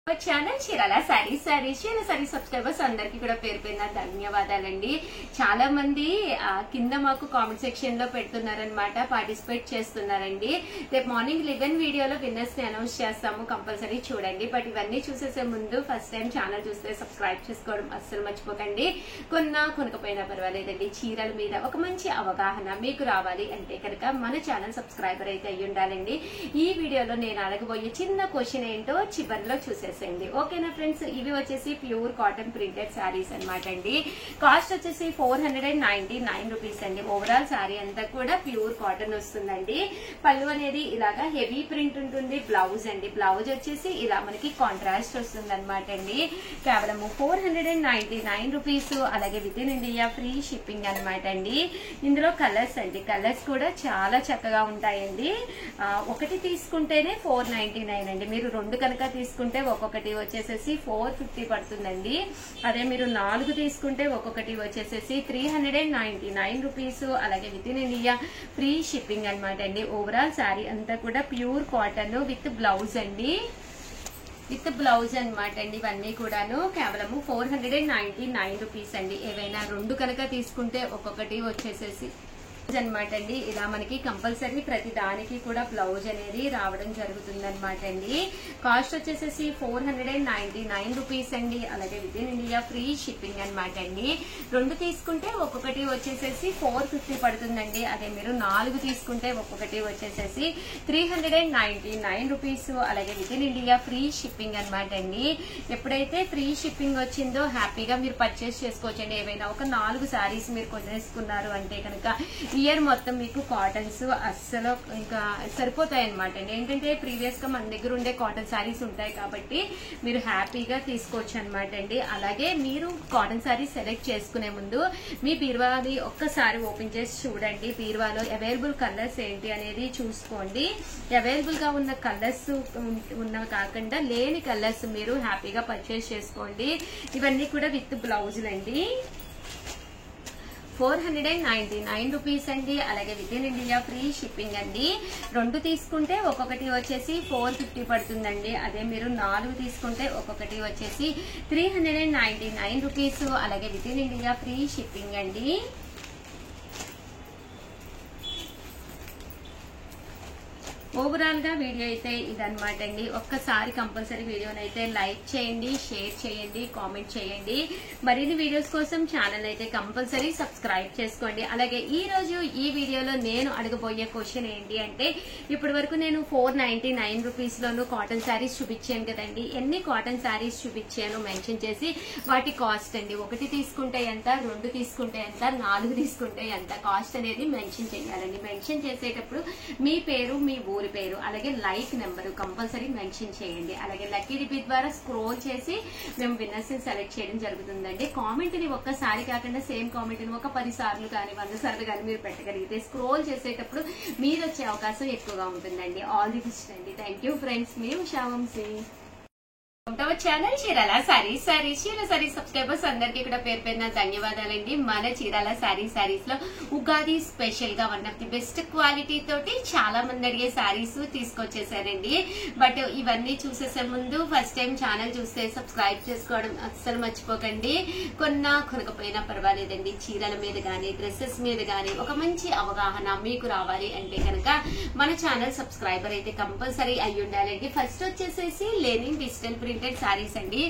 Channel Chirala saris subscribers అందరికీ కూడా పేరు పేరున ధన్యవాదాలండి. చాలా మంది కింద మాకు కామెంట్ సెక్షన్ లో పెడుతున్నారనమాట, పార్టిసిపేట్ చేస్తున్నారండి. రేపు మార్నింగ్ 11 వీడియోలో విన్నర్స్ ని అనౌన్స్ చేస్తాము, కంపల్సరీ చూడండి. బట్ ఇవన్నీ చూసేసే ముందు ఫస్ట్ టైం ఛానల్ చూస్తే సబ్స్క్రైబ్ చేసుకోవడం అస్సలు మర్చిపోకండి. కొనకపోయినా పర్వాలేదండి, చీరల మీద ఒక మంచి అవగాహన మీకు రావాలి అంటే కనుక మన ఛానల్ సబ్స్క్రైబర్ అయితే అయ్యి ఉండాలండి. ఈ వీడియోలో నేను అడగబోయే చిన్న క్వశ్చన్ ఏంటో చివరిలో చూసేసి ఓకేనా ఫ్రెండ్స్. ఇవి వచ్చేసి ప్యూర్ కాటన్ ప్రింటెడ్ శారీస్ అనమాట అండి. కాస్ట్ వచ్చేసి 499 రూపీస్ అండి. ఓవరాల్ శారీ అంతా కూడా ప్యూర్ కాటన్ వస్తుందండి. పళ్ళు అనేది ఇలాగా హెవీ ప్రింట్ ఉంటుంది. బ్లౌజ్ అండి, బ్లౌజ్ వచ్చేసి ఇలా మనకి కాంట్రాస్ట్ వస్తుంది అనమాట అండి. కేవలం 499 రూపీస్. అలాగే with in India free shipping అనమాట అండి. ఇందులో కలర్స్ అండి, కలర్స్ కూడా చాలా చక్కగా ఉంటాయండి. ఒకటి తీసుకుంటేనే 499 అండి. మీరు రెండు కనుక తీసుకుంటే ఒక్కొక్కటి వచ్చేసేసి 450 పడుతుందండి. అదే మీరు 4 తీసుకుంటే ఒక్కొక్కటి వచ్చేసేసి 399 రూపీస్. అలాగే with in India free shipping అనమాట అండి. ఓవరాల్ శారీ అంతా కూడా ప్యూర్ కాటన్ విత్ బ్లౌజ్ అండి, విత్ బ్లౌజ్ అనమాట అండి. ఇవన్నీ కూడాను కేవలం 499 రూపీస్ అండి. ఏవైనా రెండు కనుక తీసుకుంటే ఒక్కొక్కటి వచ్చేసేసి అనమాట అండి. ఇలా మనకి కంపల్సరీ ప్రతి దానికి కూడా బ్లౌజ్ అనేది రావడం జరుగుతుంది అనమాట అండి. కాస్ట్ వచ్చేసేసి 499 రూపీస్ అండి. అలాగే with in India free shipping అనమాట అండి. రెండు తీసుకుంటే ఒక్కొక్కటి వచ్చేసేసి 450 పడుతుందండి. అదే మీరు 4 తీసుకుంటే ఒక్కొక్కటి వచ్చేసేసి 399 రూపీస్. అలాగే with in India free shipping అనమాట అండి. ఎప్పుడైతే ఫ్రీ షిప్పింగ్ వచ్చిందో హ్యాపీగా మీరు పర్చేస్ చేసుకోవచ్చండి. ఏవైనా ఒక 4 శారీస్ మీరు కొనేసుకున్నారు అంటే కనుక ఇయర్ మొత్తం మీకు కాటన్స్ అస్సలు ఇంకా సరిపోతాయి అనమాట అండి. ఏంటంటే ప్రీవియస్ గా మన దగ్గర ఉండే కాటన్ శారీస్ ఉంటాయి కాబట్టి మీరు హ్యాపీగా తీసుకోవచ్చు అనమాట అండి. అలాగే మీరు కాటన్ శారీ సెలెక్ట్ చేసుకునే ముందు మీ బీరువాని ఒక్కసారి ఓపెన్ చేసి చూడండి. బీరువాలో అవైలబుల్ కలర్స్ ఏంటి అనేది చూసుకోండి. అవైలబుల్ గా ఉన్న కలర్స్ ఉన్నవి కాకుండా లేని కలర్స్ మీరు హ్యాపీగా పర్చేస్ చేసుకోండి. ఇవన్నీ కూడా విత్ బ్లౌజులు అండి. 499 రూపీస్ అండి. అలాగే with in India free shipping అండి. రెండు తీసుకుంటే ఒక్కొక్కటి వచ్చేసి 450 పడుతుందండి. అదే మీరు 4 తీసుకుంటే ఒక్కొక్కటి వచ్చేసి 399 రూపీస్. అలాగే with in India free shipping అండి. ఓవరాల్ గా వీడియో అయితే ఇదనమాట అండి. ఒక్కసారి కంపల్సరీ వీడియోని అయితే లైక్ చేయండి, షేర్ చేయండి, కామెంట్ చేయండి. మరిన్ని వీడియోస్ కోసం ఛానల్ అయితే కంపల్సరీ సబ్స్క్రైబ్ చేసుకోండి. అలాగే ఈ రోజు ఈ వీడియోలో నేను అడగబోయే క్వశ్చన్ ఏంటి అంటే, ఇప్పటి వరకు నేను 499 రూపీస్ లోను కాటన్ శారీస్ చూపించాను కదండి. ఎన్ని కాటన్ శారీస్ చూపించాను మెన్షన్ చేసి వాటి కాస్ట్ అండి. ఒకటి తీసుకుంటే ఎంత, రెండు తీసుకుంటే ఎంత, 4 తీసుకుంటే ఎంత కాస్ట్ అనేది మెన్షన్ చేయాలండి. మెన్షన్ చేసేటప్పుడు మీ పేరు, మీ ఊరి పేరు, అలాగే లైక్ నెంబర్ కంపల్సరీ మెన్షన్ చేయండి. అలాగే లక్కీ డిపి ద్వారా స్క్రోల్ చేసి మేము విన్నర్స్ ని సెలెక్ట్ చేయడం జరుగుతుందండి. కామెంట్ ని ఒక్కసారి కాకుండా సేమ్ కామెంట్ ని ఒక 10 సార్లు కానీ 100 సార్లు కానీ మీరు పెట్టగలిగితే స్క్రోల్ చేసేటప్పుడు మీరు వచ్చే అవకాశం ఎక్కువగా ఉంటుందండి. ఆల్ ది బెస్ట్ అండి. Thank you friends. మేము శావంసి ఛానల్ చీరాల సారీస్ సబ్స్క్రైబర్స్ అందరికీ కూడా పేరు పేరున ధన్యవాదాలండి. మన చీరాల సారీస్ లో ఉగాది స్పెషల్ గా one of the best quality తోటి చాలా మంది అడిగే సారీస్ తీసుకొచ్చేసారండి. బట్ ఇవన్నీ చూసేసే ముందు ఫస్ట్ టైం ఛానల్ చూస్తే సబ్స్క్రైబ్ చేసుకోవడం అస్సలు మర్చిపోకండి. కొనకపోయినా పర్వాలేదండి, చీరల మీద గానీ డ్రెస్సెస్ మీద గానీ ఒక మంచి అవగాహన మీకు రావాలి అంటే కనుక మన ఛానల్ సబ్స్క్రైబర్ అయితే కంపల్సరీ అయ్యి ఉండాలండి. ఫస్ట్ వచ్చేసేసి లెనిన్ డిజిటల్ ప్రింటెడ్ సారీస్ అండి.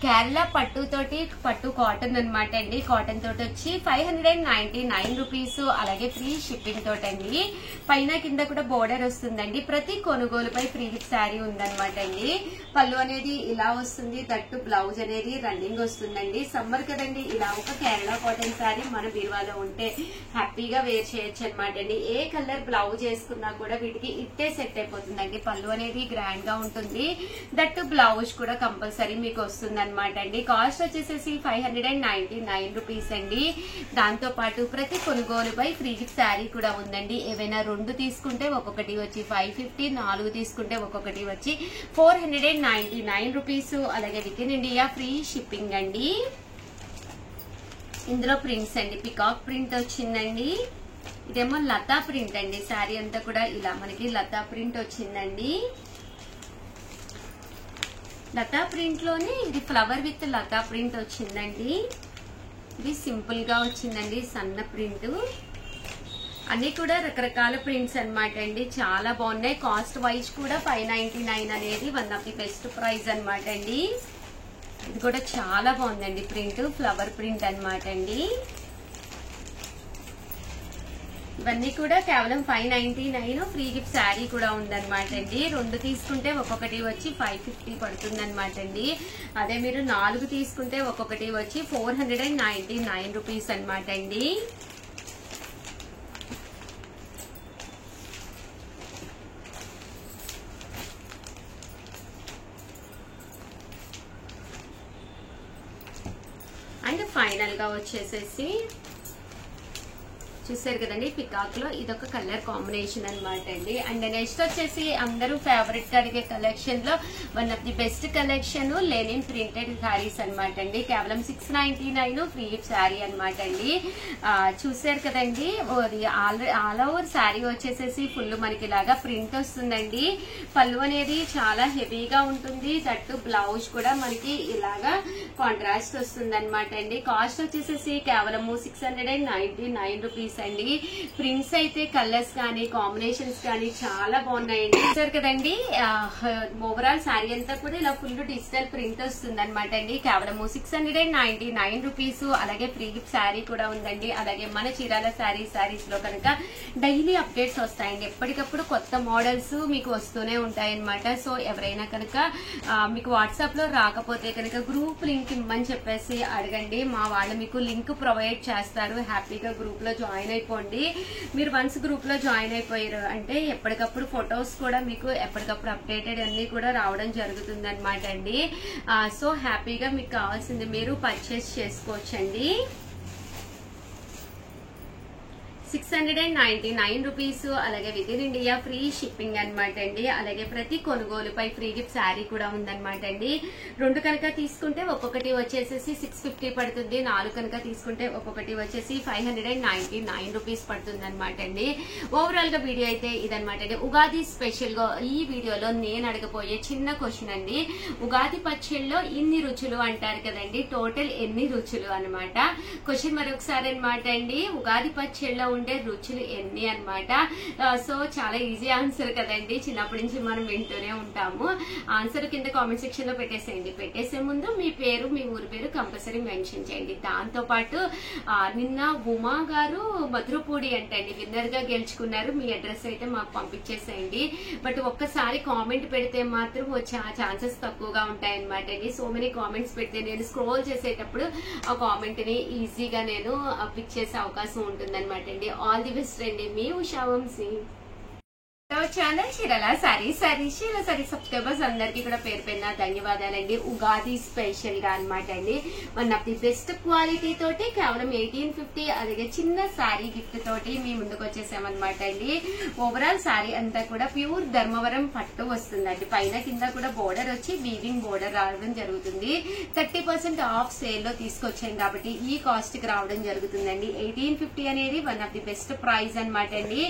కేరళ పట్టు కాటన్ అనమాట అండి. కాటన్ తోటి వచ్చి 599 రూపీస్. అలాగే ఫ్రీ షిప్పింగ్ తోటండి. పైన కింద కూడా బోర్డర్ వస్తుందండి. ప్రతి కొనుగోలుపై ఫ్రీ శారీ ఉందనమాట అండి. పళ్ళు అనేది ఇలా వస్తుంది, తట్టు బ్లౌజ్ అనేది రన్నింగ్ వస్తుందండి. సమ్మర్ కదండి, ఇలా ఒక కేరళ కాటన్ శారీ మన బీరువాలో ఉంటే హ్యాపీగా వేర్ చేయొచ్చు అనమాట అండి. ఏ కలర్ బ్లౌజ్ వేసుకున్నా కూడా వీటికి ఇట్టే సెట్ అయిపోతుందండి. పళ్ళు అనేది గ్రాండ్ గా ఉంటుంది, దట్టు బ్లౌజ్ కూడా కంపల్సరీ మీకు వస్తుంది అనమాట అండి. కాస్ట్ వచ్చేసేసి 599 రూపీస్ అండి. దాంతో పాటు ప్రతి కొనుగోలుపై ఫ్రీ గిఫ్ట్ శారీ కూడా ఉందండి. ఏవైనా రెండు తీసుకుంటే ఒక్కొక్కటి వచ్చి 550, 4 తీసుకుంటే ఒక్కొక్కటి వచ్చి 499 రూపీస్. అలాగే with in India free shipping అండి. ఇందులో ప్రింట్స్ అండి, పికాక్ ప్రింట్ వచ్చిందండి. ఇదేమో లతా ప్రింట్ అండి. శారీ అంతా కూడా ఇలా మనకి లతా ప్రింట్ వచ్చిందండి. లతా ప్రింట్ లోనే ఇది ఫ్లవర్ విత్ లతా ప్రింట్ వచ్చిందండి. ఇది సింపుల్ గా వచ్చిందండి, సన్న ప్రింట్. అన్ని కూడా రకరకాల ప్రింట్స్ అన్నమాట అండి, చాలా బాగున్నాయి. కాస్ట్ వైజ్ కూడా 599 అనేది one of the best price అన్నమాట అండి. ఇది కూడా చాలా బాగుందండి ప్రింట్, ఫ్లవర్ ప్రింట్ అన్నమాట అండి. ఇవన్నీ కూడా కేవలం 599. ఫ్రీ గిఫ్ట్ శారీ కూడా ఉందన్నమాట అండి. 2 తీసుకుంటే ఒక్కొక్కటి వచ్చి 550 పడుతుంది అనమాట అండి. అదే మీరు 4 తీసుకుంటే ఒక్కొక్కటి వచ్చి 499 రూపీస్ అనమాట అండి. అండ్ ఫైనల్ గా వచ్చేసేసి చూసారు కదండి, పికాక్ లో ఇదొక కలర్ కాంబినేషన్ అనమాట అండి. అండ్ నెక్స్ట్ వచ్చేసి అందరూ ఫేవరెట్ గా అడిగే కలెక్షన్ లో one of the best collection Lenin printed saris అనమాట అండి. కేవలం 699 ఫ్రీ గిఫ్ట్ శారీ అనమాట అండి. చూసారు కదండి, ఆల్ ఓవర్ శారీ వచ్చేసేసి ఫుల్ మనకి ఇలాగా ప్రింట్ వస్తుందండి. పళ్ళు అనేది చాలా హెవీగా ఉంటుంది, దట్టు బ్లౌజ్ కూడా మనకి ఇలాగా కాంట్రాస్ట్ వస్తుంది అనమాట అండి. కాస్ట్ వచ్చేసేసి కేవలము 699 రూపీస్ అండి. ప్రింట్స్ అయితే కలర్స్ కానీ కాంబినేషన్స్ కానీ చాలా బాగున్నాయండి. చూసారు కదండి, ఓవరాల్ శారీ అంతా కూడా ఇలా ఫుల్ డిజిటల్ ప్రింట్ వస్తుంది అనమాట అండి. కేవలం 699 రూపీస్. అలాగే ఫ్రీ గిఫ్ట్ శారీ కూడా ఉందండి. అలాగే మన చీరాల శారీస్ లో కనుక డైలీ అప్డేట్స్ వస్తాయండి. ఎప్పటికప్పుడు కొత్త మోడల్స్ మీకు వస్తూనే ఉంటాయన్నమాట. సో ఎవరైనా కనుక మీకు వాట్సాప్ లో రాకపోతే కనుక గ్రూప్ లింక్ ఇమ్మని చెప్పేసి అడగండి, మా వాళ్ళు మీకు లింక్ ప్రొవైడ్ చేస్తారు. హ్యాపీగా గ్రూప్ లో జాయిన్ అయిపోండి. మీరు వన్స్ గ్రూప్ లో జాయిన్ అయిపోయారు అంటే ఎప్పటికప్పుడు ఫొటోస్ కూడా మీకు ఎప్పటికప్పుడు అప్డేటెడ్ అన్ని కూడా రావడం జరుగుతుంది అనమాట అండి. సో హ్యాపీగా మీకు కావాల్సింది మీరు పర్చేస్ చేసుకోవచ్చండి. 699 రూపీస్. అలాగే with in India free shipping అనమాట అండి. అలాగే ప్రతి కొనుగోలుపై ఫ్రీ గిఫ్ట్ శారీ కూడా ఉందన్నమాట అండి. 2 కనుక తీసుకుంటే ఒక్కొక్కటి వచ్చేసేసి 650 పడుతుంది. 4 కనుక తీసుకుంటే ఒక్కొక్కటి వచ్చేసి 599 రూపీస్ పడుతుంది అనమాట అండి. ఓవరాల్ గా వీడియో అయితే ఇదనమాట అండి. ఉగాది స్పెషల్ గా ఈ వీడియోలో నేను అడగబోయే చిన్న క్వశ్చన్ అండి, ఉగాది పచ్చళ్ళలో ఇన్ని రుచులు అంటారు కదండి, టోటల్ ఎన్ని రుచులు అనమాట క్వశ్చన్. మరొకసారి అనమాట అండి, ఉగాది పచ్చళ్ళలో ఉండే రుచులు ఎన్ని అనమాట. సో చాలా ఈజీ ఆన్సర్ కదండి, చిన్నప్పటి నుంచి మనం వింటూనే ఉంటాము. ఆన్సర్ కింద కామెంట్ సెక్షన్ లో పెట్టేసేయండి. పెట్టేసే ముందు మీ పేరు మీ ఊరి పేరు కంపల్సరీ మెన్షన్ చేయండి. దాంతో పాటు నిన్న ఉమా గారు మధురపూడి అంటండి విన్నర్ గా గెలుచుకున్నారు. మీ అడ్రస్ అయితే మాకు పంపించేసేయండి. బట్ ఒక్కసారి కామెంట్ పెడితే మాత్రం వచ్చే ఛాన్సెస్ తక్కువగా ఉంటాయన్నమాట అండి. సో మెనీ కామెంట్స్ పెడితే నేను స్క్రోల్ చేసేటప్పుడు ఆ కామెంట్ ని ఈజీగా నేను పిక్ చేసే అవకాశం ఉంటుంది అనమాట అండి. ఆల్ ది బెస్ట్ అండి, మీ ఉషా వంశీ. ఛానల్ చీరాల శారీస్ సబ్స్క్రైబర్స్ అందరికి కూడా పేరు పేరున ధన్యవాదాలండి. ఉగాది స్పెషల్ గా అనమాట అండి. One of the best quality తోటి కేవలం 1850 అలాగే చిన్న శారీ గిఫ్ట్ తోటి మీ ముందుకు వచ్చేసామన్నమాట అండి. ఓవరాల్ శారీ అంతా కూడా ప్యూర్ ధర్మవరం పట్టు వస్తుందండి. పైన కింద కూడా బోర్డర్ వచ్చి వీవింగ్ బోర్డర్ రావడం జరుగుతుంది. 30% ఆఫ్ సేల్ లో తీసుకొచ్చాం కాబట్టి ఈ కాస్ట్ కి రావడం జరుగుతుందండి. 1850 అనేది one of the best price అనమాట అండి.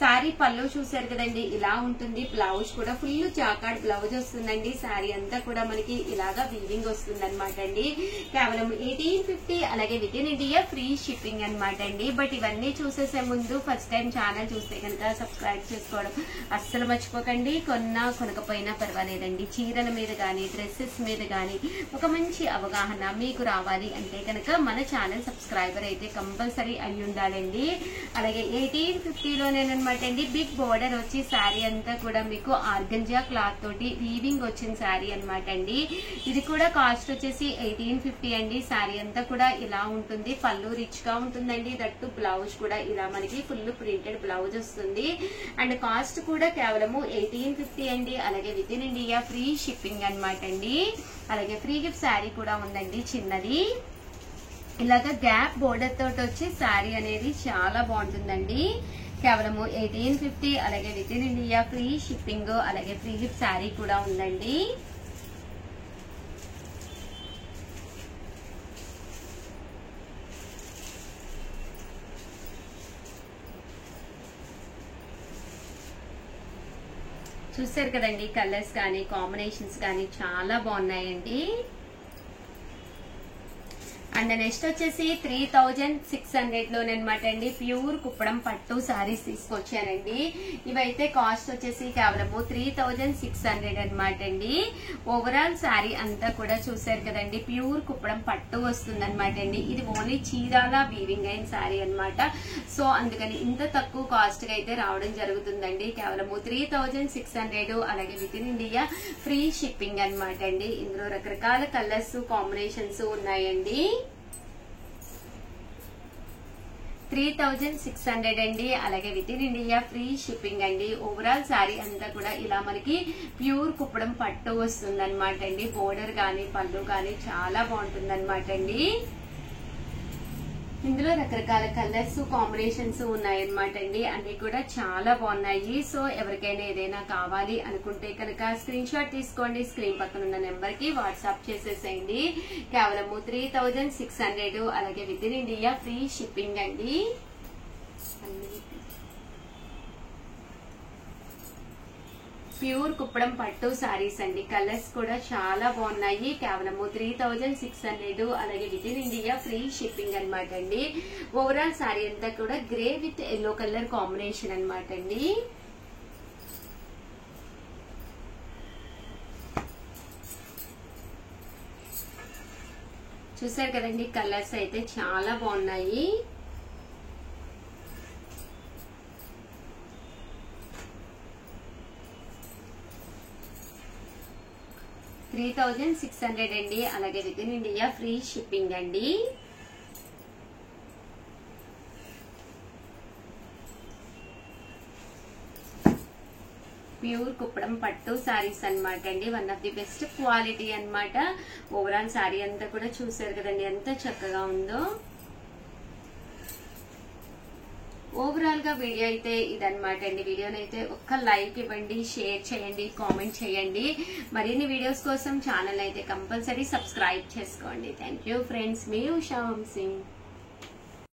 శారీ పళ్ళు చూసారు కదా, ఇలా ఉంటుంది. బ్లౌజ్ కూడా ఫుల్ జాకార్డ్ బ్లౌజ్ వస్తుందండి. శారీ అంతా కూడా మనకి ఇలాగా వీవింగ్ వస్తుంది అనమాట అండి. కేవలం 1850 అలాగే with in India free shipping అనమాట అండి. బట్ ఇవన్నీ చూసేసే ముందు ఫస్ట్ టైం ఛానల్ చూస్తే కనుక సబ్స్క్రైబ్ చేసుకోవడం అస్సలు మర్చిపోకండి. కొనకపోయినా పర్వాలేదండి. చీరల మీద గానీ డ్రెస్సెస్ మీద గానీ ఒక మంచి అవగాహన మీకు రావాలి అంటే కనుక మన ఛానల్ సబ్స్క్రైబర్ అయితే కంపల్సరీ అయి ఉండాలండి. అలాగే 1850లోనేనమాట అండి. బిగ్ బోర్డర్ వచ్చి శారీ అంతా కూడా మీకు ఆర్గంజా క్లాత్ తోటి వీవింగ్ వచ్చిన శారీ అనమాట అండి. ఇది కూడా కాస్ట్ వచ్చేసి 1850 అండి. శారీ అంతా కూడా ఇలా ఉంటుంది. పళ్ళు రిచ్ గా ఉంటుందండి. దట్టు బ్లౌజ్ కూడా ఇలా మనకి ఫుల్ ప్రింటెడ్ బ్లౌజ్ వస్తుంది. అండ్ కాస్ట్ కూడా కేవలము 1850 అండి. అలాగే with in India free shipping అనమాట అండి. అలాగే ఫ్రీ గిఫ్ట్ శారీ కూడా ఉందండి చిన్నది. ఇలాగా గ్యాప్ బోర్డర్ తోటి వచ్చి శారీ అనేది చాలా బాగుంటుందండి. కేవలము 1850 అలాగే with in India free shipping అలాగే ఫ్రీ గిఫ్ట్ శారీ కూడా ఉందండి. చూసారు కదండి, కలర్స్ కానీ కాంబినేషన్స్ కానీ చాలా బాగున్నాయండి. అండ్ నెక్స్ట్ వచ్చేసి 3600 లోనమాట అండి ప్యూర్ కుప్పడం పట్టు సారీస్ తీసుకొచ్చానండి. ఇవైతే కాస్ట్ వచ్చేసి కేవలము 3600 అనమాట అండి. ఓవరాల్ సారీ అంతా కూడా చూసారు కదండి, ప్యూర్ కుప్పడం పట్టు వస్తుంది అనమాట అండి. ఇది ఓన్లీ చీరాల వీవింగ్ అయిన సారీ అనమాట. సో అందుకని ఇంత తక్కువ కాస్ట్ గా అయితే రావడం జరుగుతుందండి. కేవలము 3600, అలాగే with in India free shipping అనమాట అండి. ఇందులో రకరకాల కలర్స్ కాంబినేషన్స్ ఉన్నాయండి. 3600 అండి, అలాగే with in India free shipping అండి. ఓవరాల్ సారీ అంతా కూడా ఇలా మనకి ప్యూర్ కుప్పడం పట్టు వస్తుంది అనమాట అండి. బోర్డర్ కానీ పళ్ళు కానీ చాలా బాగుంటుంది అనమాట అండి. ఇందులో రకరకాల కలర్స్ కాంబినేషన్స్ ఉన్నాయన్నమాట అండి. అన్ని కూడా చాలా బాగున్నాయి. సో ఎవరికైనా ఏదైనా కావాలి అనుకుంటే కనుక స్క్రీన్ షాట్ తీసుకోండి, స్క్రీన్ పక్కన ఉన్న నెంబర్ కి వాట్సాప్ చేసేసేయండి. కేవలము 3600, అలాగే with in India free shipping అండి. ప్యూర్ కుప్పడం పట్టు సారీస్ అండి. కలర్స్ కూడా చాలా బాగున్నాయి. కేవలము 3600, అలాగే with in India free shipping అనమాట అండి. ఓవరాల్ సారీ అంతా కూడా grey with yellow colour combination అనమాట అండి. చూసారు కదండి, కలర్స్ అయితే చాలా బాగున్నాయి. 3600 అండి, అలాగే with in India free shipping అండి. ప్యూర్ కుప్పడం పట్టు సారీస్ అనమాట అండి. One of the best quality అనమాట. ఓవరాల్ సారీ అంతా కూడా చూసారు కదండి ఎంత చక్కగా ఉందో. ఓవరాల్ గా వీడియో అయితే ఇదనమాట అండి. వీడియోనైతే ఒక్క లైక్ ఇవ్వండి, షేర్ చేయండి, కామెంట్ చేయండి. మరిన్ని వీడియోస్ కోసం ఛానల్ అయితే కంపల్సరీ సబ్స్క్రైబ్ చేసుకోండి. థ్యాంక్ యూ ఫ్రెండ్స్, మీ ఉషా వంశీ.